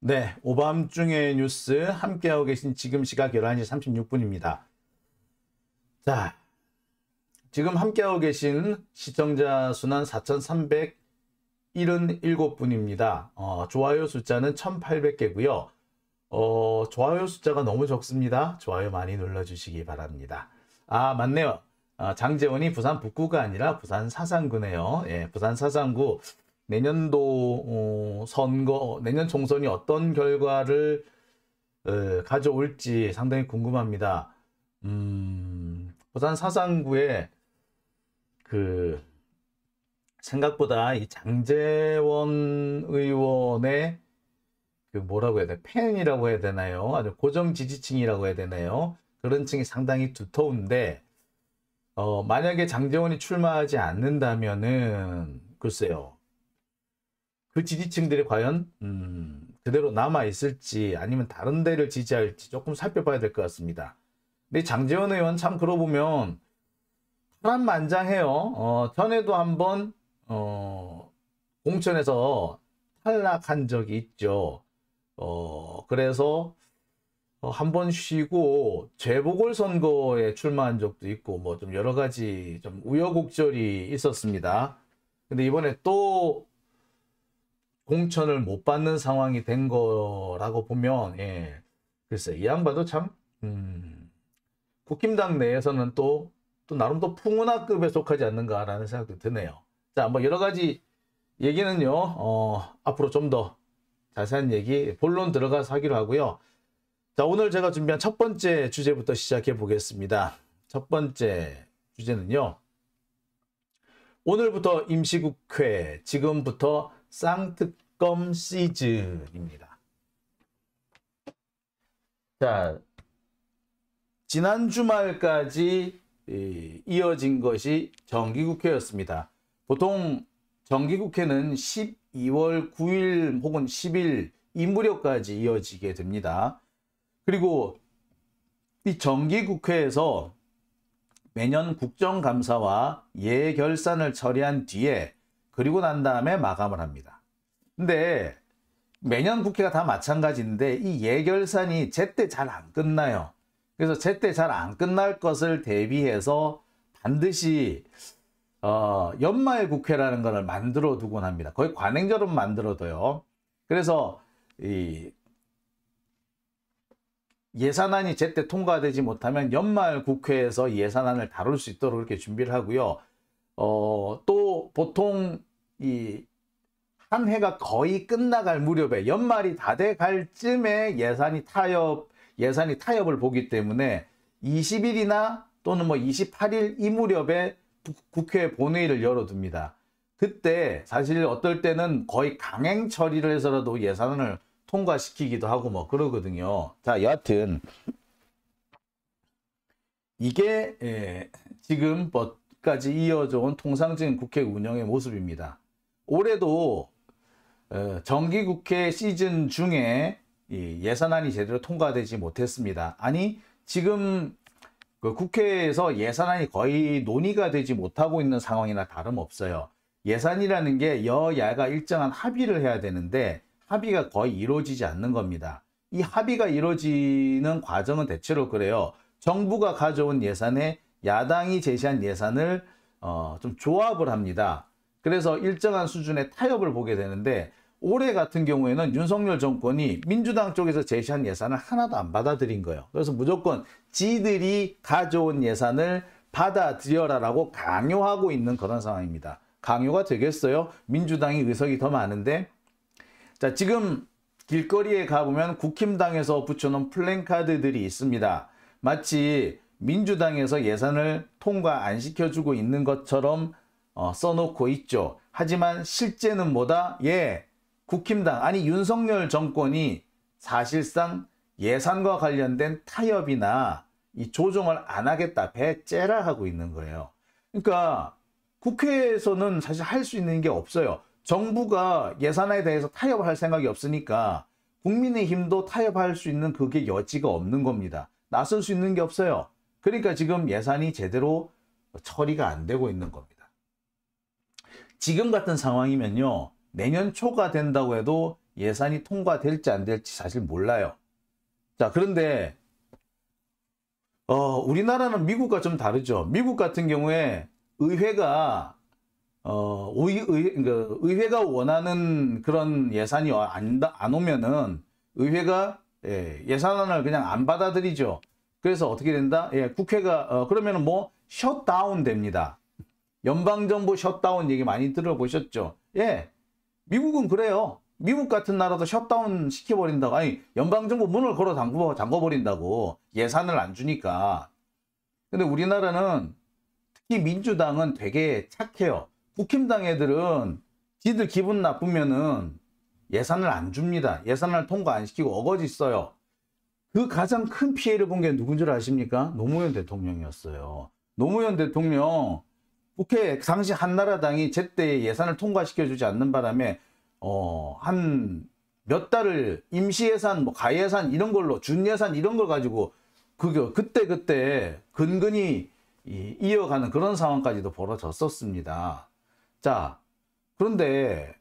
네, 오밤중의 뉴스 함께하고 계신 지금 시각 11시 36분입니다. 자, 지금 함께하고 계신 시청자 수는 4,377분입니다. 좋아요 숫자는 1,800개고요. 좋아요 숫자가 너무 적습니다. 좋아요 많이 눌러주시기 바랍니다. 아, 맞네요. 장재원이 부산 북구가 아니라 부산 사상구네요. 예, 부산 사상구. 내년도 선거, 내년 총선이 어떤 결과를 가져올지 상당히 궁금합니다. 부산 사상구에 생각보다 이 장제원 의원의 뭐라고 해야 돼? 팬이라고 해야 되나요? 아주 고정 지지층이라고 해야 되나요? 그런 층이 상당히 두터운데 만약에 장제원이 출마하지 않는다면은 글쎄요. 그 지지층들이 과연 그대로 남아있을지 아니면 다른 데를 지지할지 조금 살펴봐야 될 것 같습니다. 근데 장제원 의원 참 그러고 보면 파란만장해요. 전에도 한번 공천에서 탈락한 적이 있죠. 그래서 한번 쉬고 재보궐선거에 출마한 적도 있고 뭐 좀 여러 가지 좀 우여곡절이 있었습니다. 근데 이번에 또 공천을 못 받는 상황이 된 거라고 보면, 예, 글쎄, 이 양반도 참, 국힘당 내에서는 또 나름 또 풍운하급에 속하지 않는가라는 생각도 드네요. 자, 뭐 여러 가지 얘기는요, 앞으로 좀 더 자세한 얘기, 본론 들어가서 하기로 하고요. 자, 오늘 제가 준비한 첫 번째 주제부터 시작해 보겠습니다. 첫 번째 주제는요, 오늘부터 임시국회, 지금부터 쌍특검 시즌입니다. 자, 지난 주말까지 이어진 것이 정기국회였습니다. 보통 정기국회는 12월 9일 혹은 10일 이 무렵까지 이어지게 됩니다. 그리고 이 정기국회에서 매년 국정감사와 예결산을 처리한 뒤에 그리고 난 다음에 마감을 합니다. 근데 매년 국회가 다 마찬가지인데 이 예결산이 제때 잘 안 끝나요. 그래서 제때 잘 안 끝날 것을 대비해서 반드시 연말 국회라는 것을 만들어 두곤 합니다. 거의 관행처럼 만들어둬요. 그래서 이 예산안이 제때 통과되지 못하면 연말 국회에서 예산안을 다룰 수 있도록 이렇게 준비를 하고요. 또 보통 이 한 해가 거의 끝나갈 무렵에 연말이 다 돼갈 쯤에 예산이 타협을 보기 때문에 20일이나 또는 뭐 28일 이 무렵에 국회 본회의를 열어둡니다. 그때 사실 어떨 때는 거의 강행 처리를 해서라도 예산안을 통과시키기도 하고 뭐 그러거든요. 자, 여하튼 이게 지금까지 이어져 온 통상적인 국회 운영의 모습입니다. 올해도 정기국회 시즌 중에 예산안이 제대로 통과되지 못했습니다. 아니, 지금 그 국회에서 예산안이 거의 논의가 되지 못하고 있는 상황이나 다름없어요. 예산이라는 게 여야가 일정한 합의를 해야 되는데 합의가 거의 이루어지지 않는 겁니다. 이 합의가 이루어지는 과정은 대체로 그래요. 정부가 가져온 예산에 야당이 제시한 예산을 좀 조합을 합니다. 그래서 일정한 수준의 타협을 보게 되는데 올해 같은 경우에는 윤석열 정권이 민주당 쪽에서 제시한 예산을 하나도 안 받아들인 거예요. 그래서 무조건 지들이 가져온 예산을 받아들여라라고 강요하고 있는 그런 상황입니다. 강요가 되겠어요? 민주당이 의석이 더 많은데. 자, 지금 길거리에 가보면 국힘당에서 붙여놓은 플랜카드들이 있습니다. 마치 민주당에서 예산을 통과 안 시켜주고 있는 것처럼 써놓고 있죠. 하지만 실제는 뭐다? 국힘당, 아니 윤석열 정권이 사실상 예산과 관련된 타협이나 이 조정을 안 하겠다, 배째라 하고 있는 거예요. 그러니까 국회에서는 사실 할 수 있는 게 없어요. 정부가 예산에 대해서 타협을 할 생각이 없으니까 국민의힘도 타협할 수 있는 그게 여지가 없는 겁니다. 나설 수 있는 게 없어요. 그러니까 지금 예산이 제대로 처리가 안 되고 있는 겁니다. 지금 같은 상황이면요, 내년 초가 된다고 해도 예산이 통과될지 안 될지 사실 몰라요. 자, 그런데 우리나라는 미국과 좀 다르죠. 미국 같은 경우에 의회가 의회가 원하는 그런 예산이 안 오면은 의회가 예산안을 그냥 안 받아들이죠. 그래서 어떻게 된다? 국회가 그러면은 뭐 셧다운 됩니다. 연방정부 셧다운 얘기 많이 들어보셨죠? 미국은 그래요. 미국 같은 나라도 셧다운 시켜버린다고. 아니, 연방정부 문을 걸어 잠궈버린다고. 예산을 안 주니까. 근데 우리나라는 특히 민주당은 되게 착해요. 국힘당 애들은 지들 기분 나쁘면은 예산을 안 줍니다. 예산을 통과 안 시키고 어거지 써요. 그 가장 큰 피해를 본 게 누군 줄 아십니까? 노무현 대통령이었어요. 노무현 대통령 국회 당시 한나라당이 제때 예산을 통과시켜주지 않는 바람에 한 몇 달을 임시예산, 뭐 가예산 이런 걸로 준예산 이런 걸 가지고 그때 근근히 이어가는 그런 상황까지도 벌어졌었습니다. 자, 그런데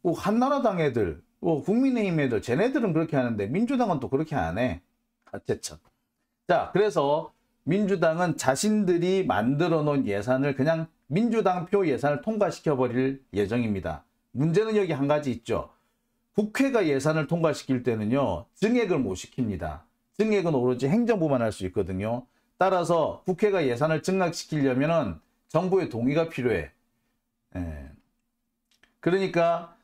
한나라당 애들, 국민의힘 애들, 쟤네들은 그렇게 하는데 민주당은 또 그렇게 안 해. 어쨌든. 자, 그래서 민주당은 자신들이 만들어 놓은 예산을 그냥 민주당 표 예산을 통과시켜버릴 예정입니다. 문제는 여기 한 가지 있죠. 국회가 예산을 통과시킬 때는요, 증액을 못 시킵니다. 증액은 오로지 행정부만 할 수 있거든요. 따라서 국회가 예산을 증액시키려면은 정부의 동의가 필요해. 그러니까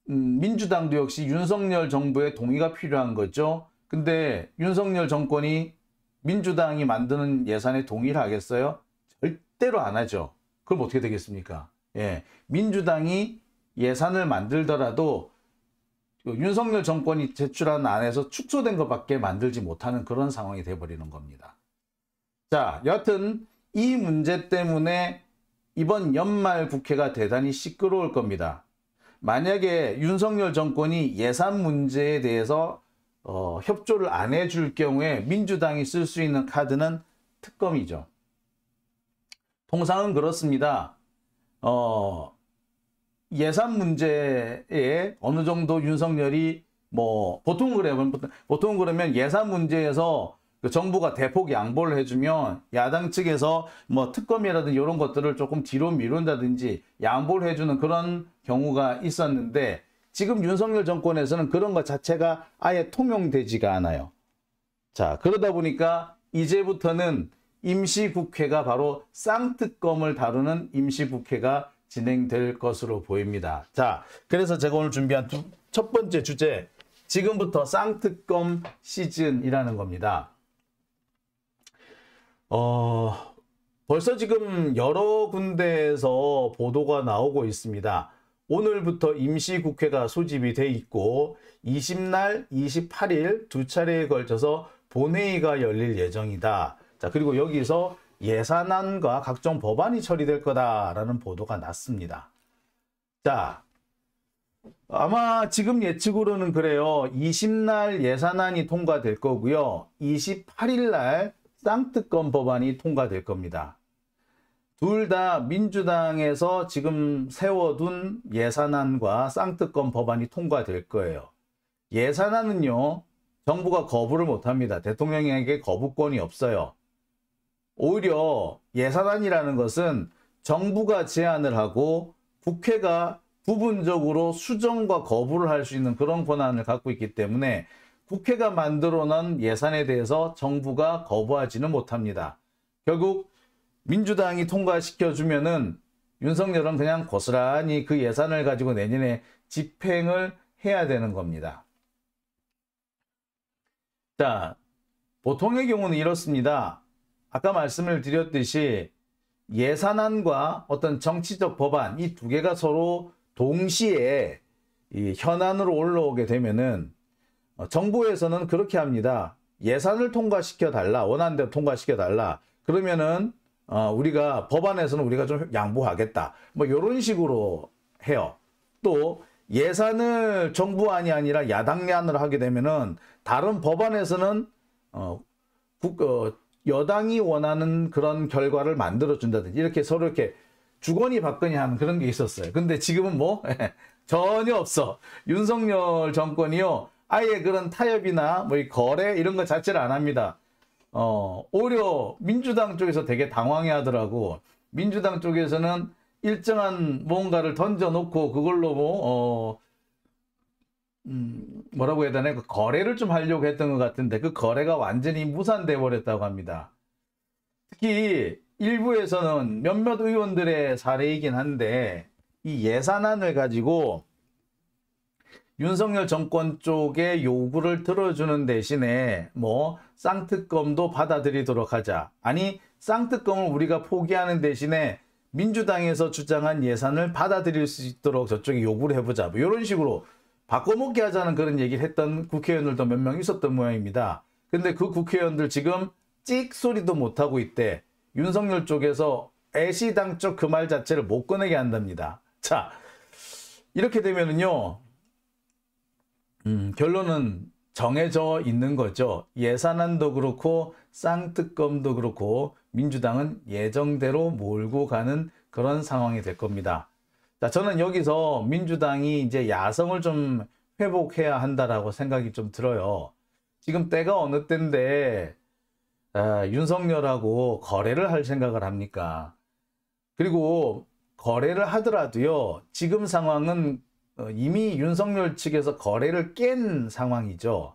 민주당도 역시 윤석열 정부의 동의가 필요한 거죠. 근데 윤석열 정권이 민주당이 만드는 예산에 동의를 하겠어요? 절대로 안 하죠. 그럼 어떻게 되겠습니까? 민주당이 예산을 만들더라도 윤석열 정권이 제출한 안에서 축소된 것밖에 만들지 못하는 그런 상황이 돼버리는 겁니다. 자, 여하튼 이 문제 때문에 이번 연말 국회가 대단히 시끄러울 겁니다. 만약에 윤석열 정권이 예산 문제에 대해서 협조를 안 해줄 경우에 민주당이 쓸 수 있는 카드는 특검이죠. 통상은 그렇습니다. 예산 문제에 어느 정도 윤석열이 보통 그러면 예산 문제에서 그 정부가 대폭 양보를 해주면 야당 측에서 특검이라든지 이런 것들을 조금 뒤로 미룬다든지 양보를 해주는 그런 경우가 있었는데 지금 윤석열 정권에서는 그런 것 자체가 아예 통용되지가 않아요. 자, 그러다 보니까 이제부터는 임시국회가 바로 쌍특검을 다루는 임시국회가 진행될 것으로 보입니다. 자, 그래서 제가 오늘 준비한 첫 번째 주제, 지금부터 쌍특검 시즌이라는 겁니다. 벌써 지금 여러 군데에서 보도가 나오고 있습니다. 오늘부터 임시국회가 소집이 돼 있고 20날, 28일 두 차례에 걸쳐서 본회의가 열릴 예정이다. 자, 그리고 여기서 예산안과 각종 법안이 처리될 거다라는 보도가 났습니다. 자, 아마 지금 예측으로는 그래요. 20날 예산안이 통과될 거고요. 28일 날 쌍특검 법안이 통과될 겁니다. 둘 다 민주당에서 지금 세워둔 예산안과 쌍특검 법안이 통과될 거예요. 예산안은요, 정부가 거부를 못합니다. 대통령에게 거부권이 없어요. 오히려 예산안이라는 것은 정부가 제안을 하고 국회가 부분적으로 수정과 거부를 할 수 있는 그런 권한을 갖고 있기 때문에 국회가 만들어 놓은 예산에 대해서 정부가 거부하지는 못합니다. 결국 민주당이 통과시켜주면은 윤석열은 그냥 고스란히 그 예산을 가지고 내년에 집행을 해야 되는 겁니다. 자, 보통의 경우는 이렇습니다. 아까 말씀을 드렸듯이 예산안과 어떤 정치적 법안, 이 두 개가 서로 동시에 이 현안으로 올라오게 되면은 정부에서는 그렇게 합니다. 예산을 통과시켜 달라, 원하는 대로 통과시켜 달라. 그러면은 우리가 법안에서는 우리가 좀 양보하겠다. 이런 식으로 해요. 또 예산을 정부안이 아니라 야당안으로 하게 되면은 다른 법안에서는 여당이 원하는 그런 결과를 만들어 준다든지 이렇게 서로 이렇게 주거니 받거니 하는 그런 게 있었어요. 근데 지금은 전혀 없어. 윤석열 정권이요. 아예 그런 타협이나 뭐 이 거래 이런 거 자체를 안 합니다. 오히려 민주당 쪽에서 되게 당황해 하더라고. 민주당 쪽에서는 일정한 뭔가를 던져놓고 그걸로 뭐라고 해야 되나? 그 거래를 좀 하려고 했던 것 같은데 그 거래가 완전히 무산돼 버렸다고 합니다. 특히 일부에서는 몇몇 의원들의 사례이긴 한데 이 예산안을 가지고 윤석열 정권 쪽의 요구를 들어주는 대신에 뭐 쌍특검도 받아들이도록 하자. 아니 쌍특검을 우리가 포기하는 대신에 민주당에서 주장한 예산을 받아들일 수 있도록 저쪽에 요구를 해보자. 뭐 이런 식으로 바꿔먹기 하자는 그런 얘기를 했던 국회의원들도 몇 명 있었던 모양입니다. 근데 그 국회의원들 지금 찍 소리도 못하고 있대. 윤석열 쪽에서 애시당초 그 말 자체를 못 꺼내게 한답니다. 자, 이렇게 되면은요. 결론은 정해져 있는 거죠. 예산안도 그렇고 쌍특검도 그렇고 민주당은 예정대로 몰고 가는 그런 상황이 될 겁니다. 자, 저는 여기서 민주당이 이제 야성을 좀 회복해야 한다라고 생각이 좀 들어요. 지금 때가 어느 때인데 윤석열하고 거래를 할 생각을 합니까? 그리고 거래를 하더라도요. 지금 상황은 이미 윤석열 측에서 거래를 깬 상황이죠.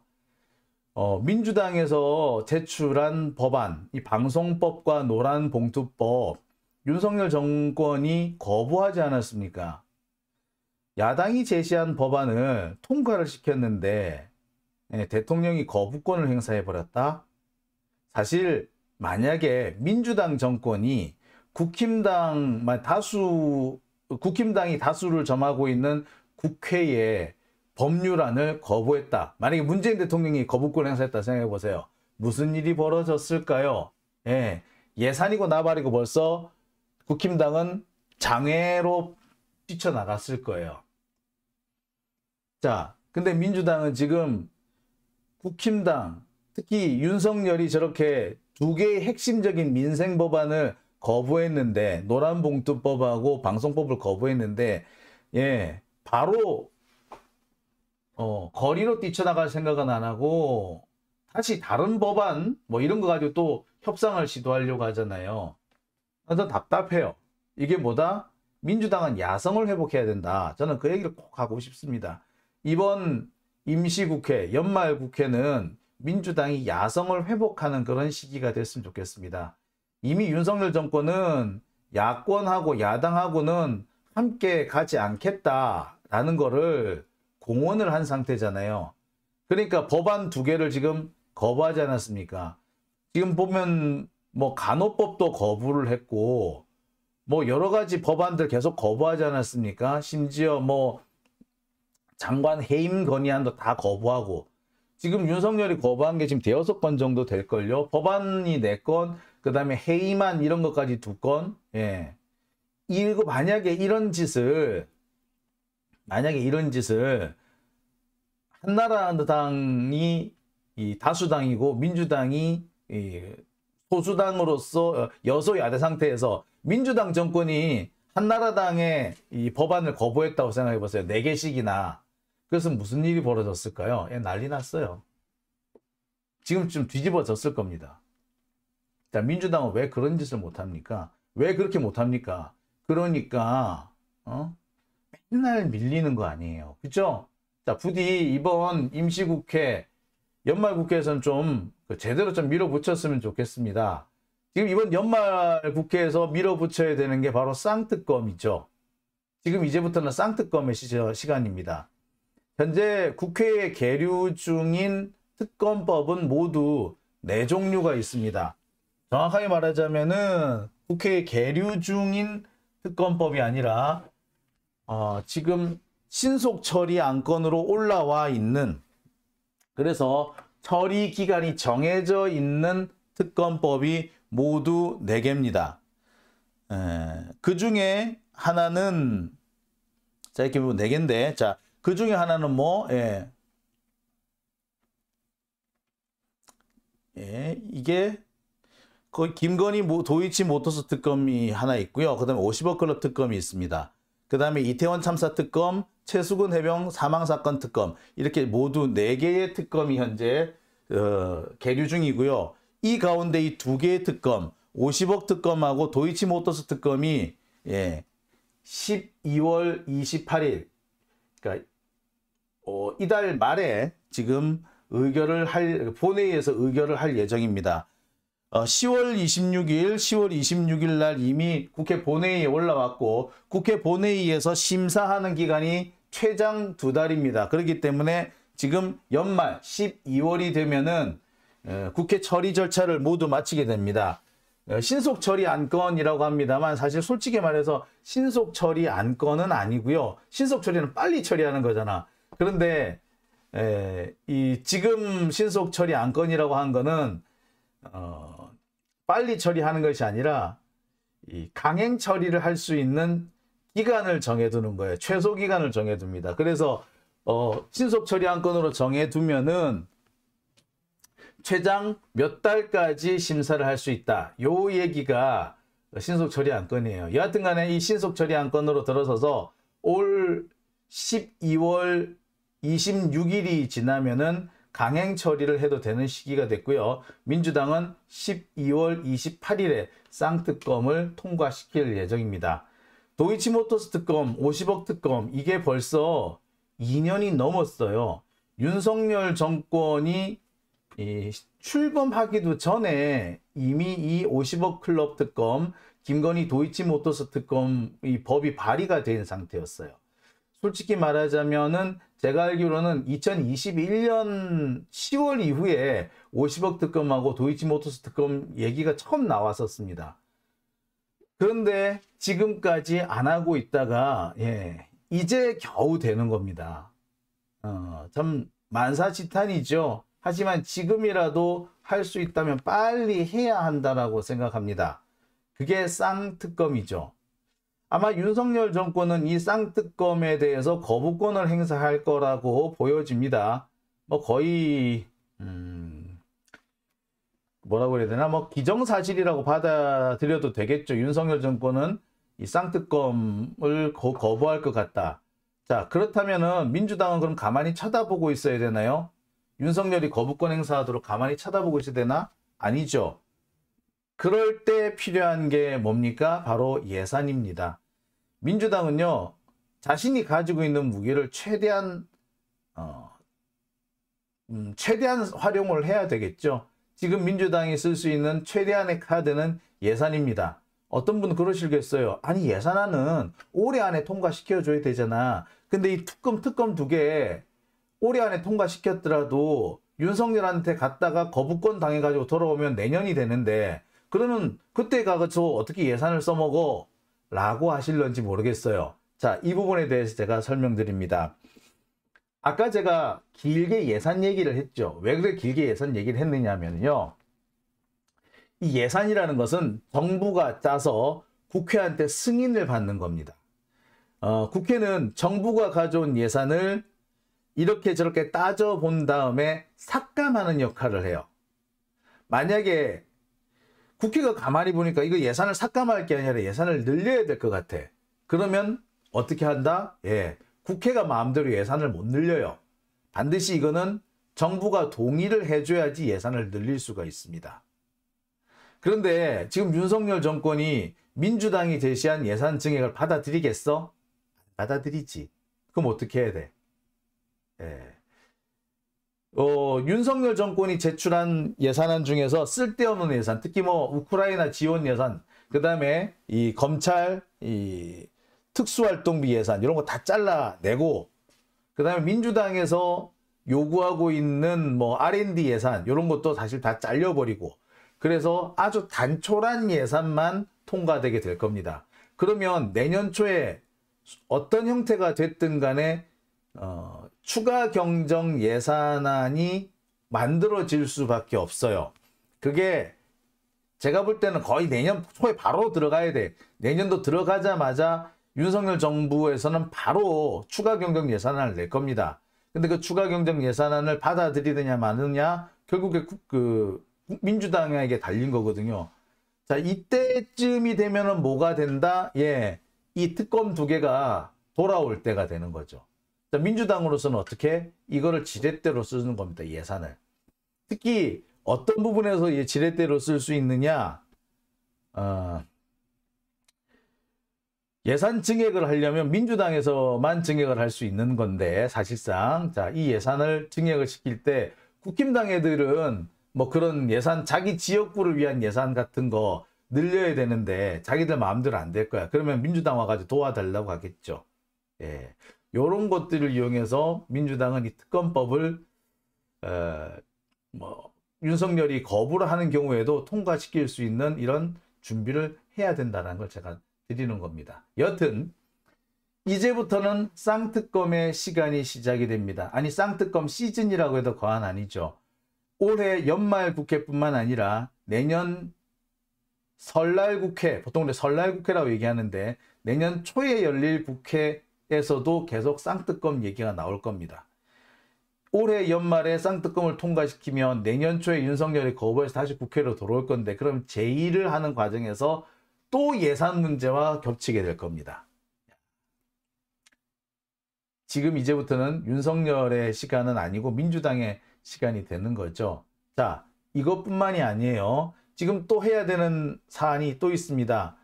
민주당에서 제출한 법안, 이 방송법과 노란봉투법, 윤석열 정권이 거부하지 않았습니까? 야당이 제시한 법안을 통과를 시켰는데 대통령이 거부권을 행사해버렸다? 사실 만약에 민주당 정권이 국힘당이 다수를 점하고 있는 국회에 법률안을 거부했다. 만약에 문재인 대통령이 거부권 행사했다 생각해 보세요. 무슨 일이 벌어졌을까요? 예산이고 나발이고 벌써 국힘당은 장외로 뛰쳐나갔을 거예요. 자, 근데 민주당은 지금 국힘당, 특히 윤석열이 저렇게 두 개의 핵심적인 민생 법안을 거부했는데, 노란봉투법하고 방송법을 거부했는데, 바로 거리로 뛰쳐나갈 생각은 안 하고 다시 다른 법안 뭐 이런 거 가지고 또 협상을 시도하려고 하잖아요. 그래서 답답해요. 이게 뭐다? 민주당은 야성을 회복해야 된다. 저는 그 얘기를 꼭 하고 싶습니다. 이번 임시국회, 연말국회는 민주당이 야성을 회복하는 그런 시기가 됐으면 좋겠습니다. 이미 윤석열 정권은 야권하고 야당하고는 함께 가지 않겠다라는 거를 공언을 한 상태잖아요. 그러니까 법안 두 개를 지금 거부하지 않았습니까? 지금 보면 뭐 간호법도 거부를 했고 뭐 여러 가지 법안들 계속 거부하지 않았습니까? 심지어 뭐 장관 해임 건의안도 다 거부하고 지금 윤석열이 거부한 게 지금 5건 정도 될걸요. 법안이 4건, 그 다음에 해임안 이런 것까지 2건. 이거 만약에 이런 짓을 한나라당이 이 다수당이고 민주당이 이 소수당으로서 여소야대 상태에서 민주당 정권이 한나라당의 이 법안을 거부했다고 생각해 보세요. 4개씩이나. 그래서 무슨 일이 벌어졌을까요? 난리 났어요. 지금쯤 뒤집어졌을 겁니다. 자, 민주당은 왜 그런 짓을 못합니까? 왜 그렇게 못합니까? 그러니까 맨날 밀리는 거 아니에요. 그죠? 자, 부디 이번 임시국회, 연말국회에서는 좀 제대로 좀 밀어붙였으면 좋겠습니다. 지금 이번 연말국회에서 밀어붙여야 되는 게 바로 쌍특검이죠. 지금 이제부터는 쌍특검의 시간입니다. 현재 국회에 계류 중인 특검법은 모두 4종류가 있습니다. 정확하게 말하자면은 국회에 계류 중인 특검법이 아니라 지금 신속 처리 안건으로 올라와 있는, 그래서 처리 기간이 정해져 있는 특검법이 모두 4개입니다. 그 중에 하나는, 자, 이렇게 보면 4개인데, 자, 그 중에 하나는 뭐, 이게 거의 김건희 도이치 모터스 특검이 하나 있고요. 그 다음에 50억 클럽 특검이 있습니다. 그 다음에 이태원 참사 특검, 최수근 해병 사망사건 특검, 이렇게 모두 4개의 특검이 현재 계류 중이고요. 이 가운데 이 2개의 특검, 50억 특검하고 도이치모터스 특검이 12월 28일, 그러니까 이달 말에 지금 본회의에서 의결을 할 예정입니다. 10월 26일 날 이미 국회 본회의에 올라왔고, 국회 본회의에서 심사하는 기간이 최장 2달입니다. 그렇기 때문에 지금 연말 12월이 되면은 국회 처리 절차를 모두 마치게 됩니다. 신속 처리 안건이라고 합니다만, 사실 솔직히 말해서 신속 처리 안건은 아니고요. 신속 처리는 빨리 처리하는 거잖아. 그런데 이 지금 신속 처리 안건이라고 한 거는 빨리 처리하는 것이 아니라 이 강행 처리를 할 수 있는 기간을 정해두는 거예요. 최소 기간을 정해둡니다. 그래서 신속 처리 안건으로 정해두면은 최장 몇 달까지 심사를 할 수 있다. 요 얘기가 신속 처리 안건이에요. 여하튼 간에 이 신속 처리 안건으로 들어서서 올 12월 26일이 지나면은 강행 처리를 해도 되는 시기가 됐고요. 민주당은 12월 28일에 쌍특검을 통과시킬 예정입니다. 도이치모터스 특검, 50억 특검, 이게 벌써 2년이 넘었어요. 윤석열 정권이 출범하기도 전에 이미 이 50억 클럽 특검, 김건희 도이치모터스 특검 이 법이 발의가 된 상태였어요. 솔직히 말하자면은 제가 알기로는 2021년 10월 이후에 50억 특검하고 도이치모터스 특검 얘기가 처음 나왔었습니다. 그런데 지금까지 안 하고 있다가 이제 겨우 되는 겁니다. 참 만사지탄이죠. 하지만 지금이라도 할 수 있다면 빨리 해야 한다라고 생각합니다. 그게 쌍특검이죠. 아마 윤석열 정권은 이 쌍특검에 대해서 거부권을 행사할 거라고 보여집니다. 뭐 거의 뭐라고 그래야 되나, 뭐 기정사실이라고 받아들여도 되겠죠. 윤석열 정권은 이 쌍특검을 거부할 것 같다. 자, 그렇다면은 민주당은 그럼 가만히 쳐다보고 있어야 되나요? 윤석열이 거부권 행사하도록 가만히 쳐다보고 있어야 되나? 아니죠. 그럴 때 필요한 게 뭡니까? 바로 예산입니다. 민주당은요, 자신이 가지고 있는 무기를 최대한 활용을 해야 되겠죠. 지금 민주당이 쓸 수 있는 최대한의 카드는 예산입니다. 어떤 분은 그러시겠어요. 아니, 예산안은 올해 안에 통과시켜줘야 되잖아. 근데 이 특검 2개 올해 안에 통과시켰더라도 윤석열한테 갔다가 거부권 당해가지고 돌아오면 내년이 되는데, 그러면 그때 가서 어떻게 예산을 써먹어? 라고 하실런지 모르겠어요. 자, 이 부분에 대해서 제가 설명드립니다. 아까 제가 길게 예산 얘기를 했죠. 왜 그렇게 길게 예산 얘기를 했느냐면요. 이 예산이라는 것은 정부가 짜서 국회한테 승인을 받는 겁니다. 국회는 정부가 가져온 예산을 이렇게 저렇게 따져본 다음에 삭감하는 역할을 해요. 만약에 국회가 가만히 보니까 이거 예산을 삭감할 게 아니라 예산을 늘려야 될 것 같아. 그러면 어떻게 한다? 국회가 마음대로 예산을 못 늘려요. 반드시 이거는 정부가 동의를 해줘야지 예산을 늘릴 수가 있습니다. 그런데 지금 윤석열 정권이 민주당이 제시한 예산 증액을 받아들이겠어? 받아들이지. 그럼 어떻게 해야 돼? 윤석열 정권이 제출한 예산안 중에서 쓸데없는 예산, 특히 뭐 우크라이나 지원 예산, 그 다음에 이 검찰 이 특수활동비 예산 이런 거 다 잘라내고, 그 다음에 민주당에서 요구하고 있는 뭐 R&D 예산 이런 것도 사실 다 잘려버리고, 그래서 아주 단촐한 예산만 통과되게 될 겁니다. 그러면 내년 초에 어떤 형태가 됐든 간에 추가 경정 예산안이 만들어질 수밖에 없어요. 그게 제가 볼 때는 거의 내년 초에 바로 들어가야 돼. 내년도 들어가자마자 윤석열 정부에서는 바로 추가 경정 예산안을 낼 겁니다. 근데 그 추가 경정 예산안을 받아들이느냐 마느냐 결국에 민주당에게 달린 거거든요. 자, 이때쯤이 되면은 뭐가 된다? 이 특검 두 개가 돌아올 때가 되는 거죠. 자, 민주당으로서는 어떻게 이거를 지렛대로 쓰는 겁니다. 예산을. 특히 어떤 부분에서 이 지렛대로 쓸 수 있느냐? 예산 증액을 하려면 민주당에서만 증액을 할 수 있는 건데 사실상 자, 이 예산을 증액을 시킬 때 국힘당 애들은 뭐 그런 예산 자기 지역구를 위한 예산 같은 거 늘려야 되는데 자기들 마음대로 안 될 거야. 그러면 민주당 와가지고 도와달라고 하겠죠. 예, 이런 것들을 이용해서 민주당은 이 특검법을 뭐 윤석열이 거부를 하는 경우에도 통과시킬 수 있는 이런 준비를 해야 된다는 걸 제가 드리는 겁니다. 여튼 이제부터는 쌍특검의 시간이 시작이 됩니다. 아니 쌍특검 시즌이라고 해도 과언 아니죠. 올해 연말 국회뿐만 아니라 내년 설날 국회, 보통 우리 설날 국회라고 얘기하는데 내년 초에 열릴 국회에서도 계속 쌍특검 얘기가 나올 겁니다. 올해 연말에 쌍특검을 통과시키면 내년 초에 윤석열이 거부해서 다시 국회로 들어올 건데 그럼 제2를 하는 과정에서 또 예산 문제와 겹치게 될 겁니다. 지금 이제부터는 윤석열의 시간은 아니고 민주당의 시간이 되는 거죠. 자, 이것뿐만이 아니에요. 지금 또 해야 되는 사안이 또 있습니다.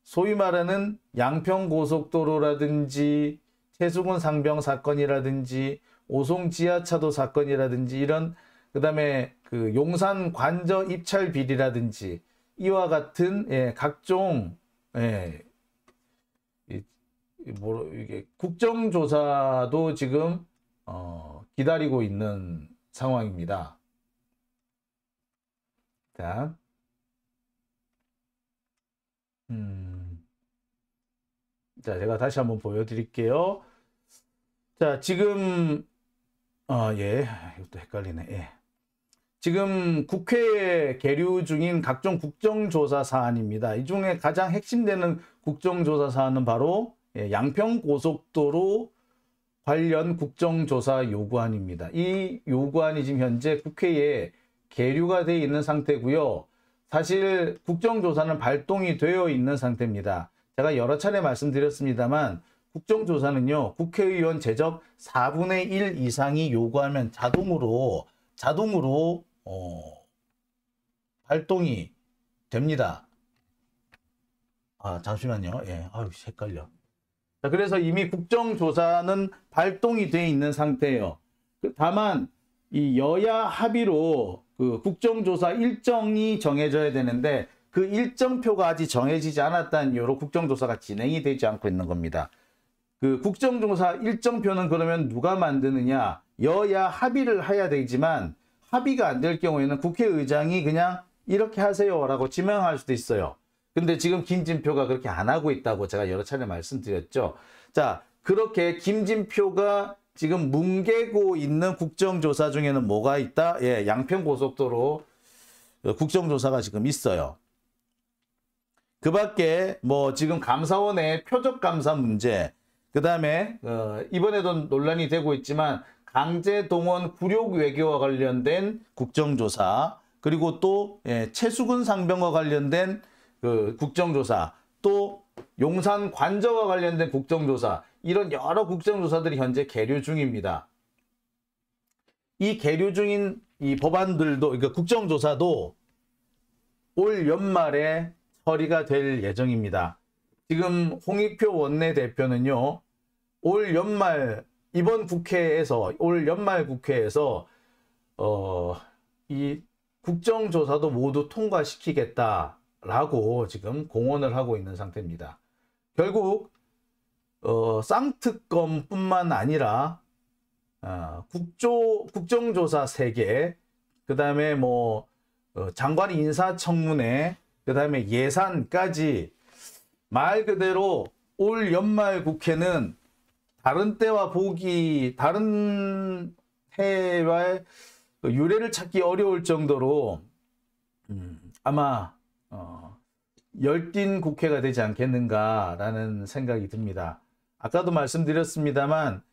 소위 말하는 양평고속도로라든지 최수근 상병 사건이라든지 오송 지하차도 사건이라든지 이런 그다음에 그 용산 관저 입찰 비리라든지 이와 같은 각종 이게 국정조사도 지금 기다리고 있는 상황입니다. 자, 자, 제가 다시 한번 보여드릴게요. 자, 지금 이것도 헷갈리네. 예. 지금 국회에 계류 중인 각종 국정조사 사안입니다. 이 중에 가장 핵심되는 국정조사 사안은 바로 양평고속도로 관련 국정조사 요구안입니다. 이 요구안이 지금 현재 국회에 계류가 되어 있는 상태고요. 사실 국정조사는 발동이 되어 있는 상태입니다. 제가 여러 차례 말씀드렸습니다만 국정조사는요, 국회의원 제적 4분의 1 이상이 요구하면 자동으로 발동이 됩니다. 아, 잠시만요. 예, 아유, 헷갈려. 자, 그래서 이미 국정조사는 발동이 되어 있는 상태예요. 다만 이 여야 합의로 그 국정조사 일정이 정해져야 되는데 그 일정표가 아직 정해지지 않았다는 이유로 국정조사가 진행이 되지 않고 있는 겁니다. 그 국정조사 일정표는 그러면 누가 만드느냐? 여야 합의를 해야 되지만 합의가 안 될 경우에는 국회의장이 그냥 이렇게 하세요라고 지명할 수도 있어요. 근데 지금 김진표가 그렇게 안 하고 있다고 제가 여러 차례 말씀드렸죠. 자, 그렇게 김진표가 지금 뭉개고 있는 국정조사 중에는 뭐가 있다? 예, 양평고속도로 국정조사가 지금 있어요. 그 밖에 뭐 지금 감사원의 표적감사 문제, 그 다음에 이번에도 논란이 되고 있지만 강제동원 굴욕 외교와 관련된 국정조사, 그리고 또 최수근 상병과 관련된 그 국정조사, 또 용산 관저와 관련된 국정조사, 이런 여러 국정조사들이 현재 계류 중입니다. 이 계류 중인 이 법안들도, 그러니까 국정조사도 올 연말에 처리가 될 예정입니다. 지금 홍익표 원내대표는요, 올 연말 국회에서 이 국정조사도 모두 통과시키겠다라고 지금 공언을 하고 있는 상태입니다. 결국 쌍특검뿐만 아니라 국정조사 3개, 그 다음에 뭐 장관 인사청문회, 그 다음에 예산까지 말 그대로 올 연말 국회는 다른 해와의 유례를 찾기 어려울 정도로 아마 열띤 국회가 되지 않겠는가라는 생각이 듭니다. 아까도 말씀드렸습니다만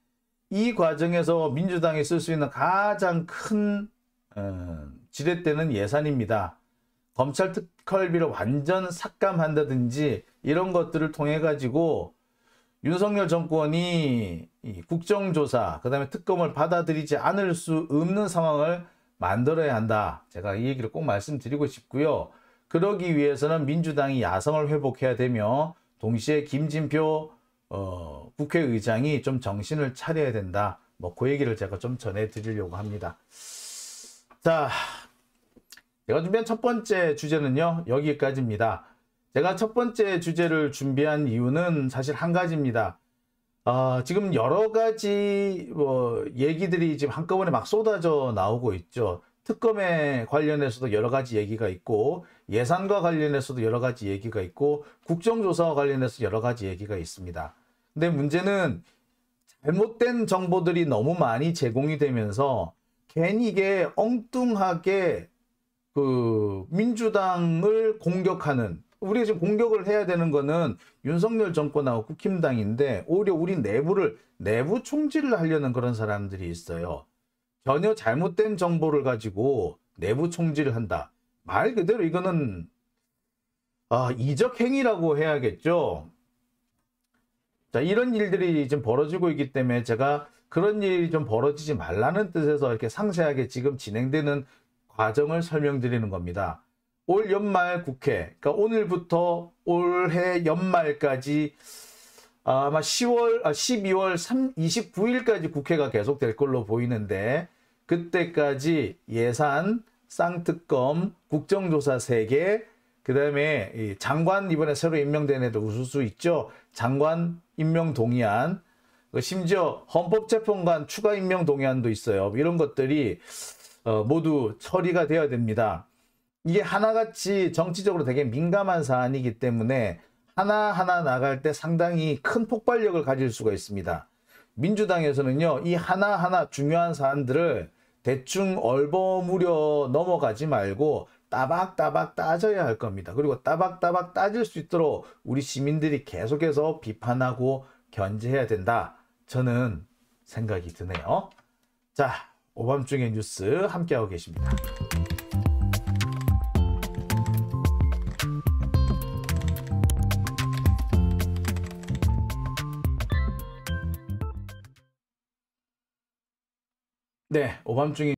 이 과정에서 민주당이 쓸 수 있는 가장 큰 지렛대는 예산입니다. 검찰 특활비를 완전 삭감한다든지 이런 것들을 통해 가지고 윤석열 정권이 이 국정조사, 그다음에 특검을 받아들이지 않을 수 없는 상황을 만들어야 한다. 제가 이 얘기를 꼭 말씀드리고 싶고요. 그러기 위해서는 민주당이 야성을 회복해야 되며 동시에 김진표 국회의장이 좀 정신을 차려야 된다. 뭐 그 얘기를 제가 좀 전해드리려고 합니다. 자, 제가 준비한 첫 번째 주제는요, 여기까지입니다. 제가 첫 번째 주제를 준비한 이유는 사실 한 가지입니다. 지금 여러 가지 얘기들이 지금 한꺼번에 막 쏟아져 나오고 있죠. 특검에 관련해서도 여러 가지 얘기가 있고, 예산과 관련해서도 여러 가지 얘기가 있고, 국정조사와 관련해서 여러 가지 얘기가 있습니다. 근데 문제는 잘못된 정보들이 너무 많이 제공이 되면서 괜히 이게 엉뚱하게 그 민주당을 공격하는, 우리가 지금 공격을 해야 되는 거는 윤석열 정권하고 국힘당인데 오히려 우리 내부 총질을 하려는 그런 사람들이 있어요. 전혀 잘못된 정보를 가지고 내부 총질을 한다. 말 그대로 이거는 이적 행위라고 해야겠죠. 자, 이런 일들이 지금 벌어지고 있기 때문에 제가 그런 일이 좀 벌어지지 말라는 뜻에서 이렇게 상세하게 지금 진행되는 과정을 설명드리는 겁니다. 올 연말 국회, 그러니까 오늘부터 올해 연말까지 아마 12월 29일까지 국회가 계속될 걸로 보이는데, 그때까지 예산, 쌍특검, 국정조사 3개, 그 다음에 장관 이번에 새로 임명된 애들 우수수 있죠. 장관 임명 동의안, 심지어 헌법재판관 추가 임명 동의안도 있어요. 이런 것들이 모두 처리가 되어야 됩니다. 이게 하나같이 정치적으로 되게 민감한 사안이기 때문에 하나하나 나갈 때 상당히 큰 폭발력을 가질 수가 있습니다. 민주당에서는요, 이 하나하나 중요한 사안들을 대충 얼버무려 넘어가지 말고 따박따박 따져야 할 겁니다. 그리고 따박따박 따질 수 있도록 우리 시민들이 계속해서 비판하고 견제해야 된다. 저는 생각이 드네요. 자, 오밤중의 뉴스 함께하고 계십니다. 네, 오밤중의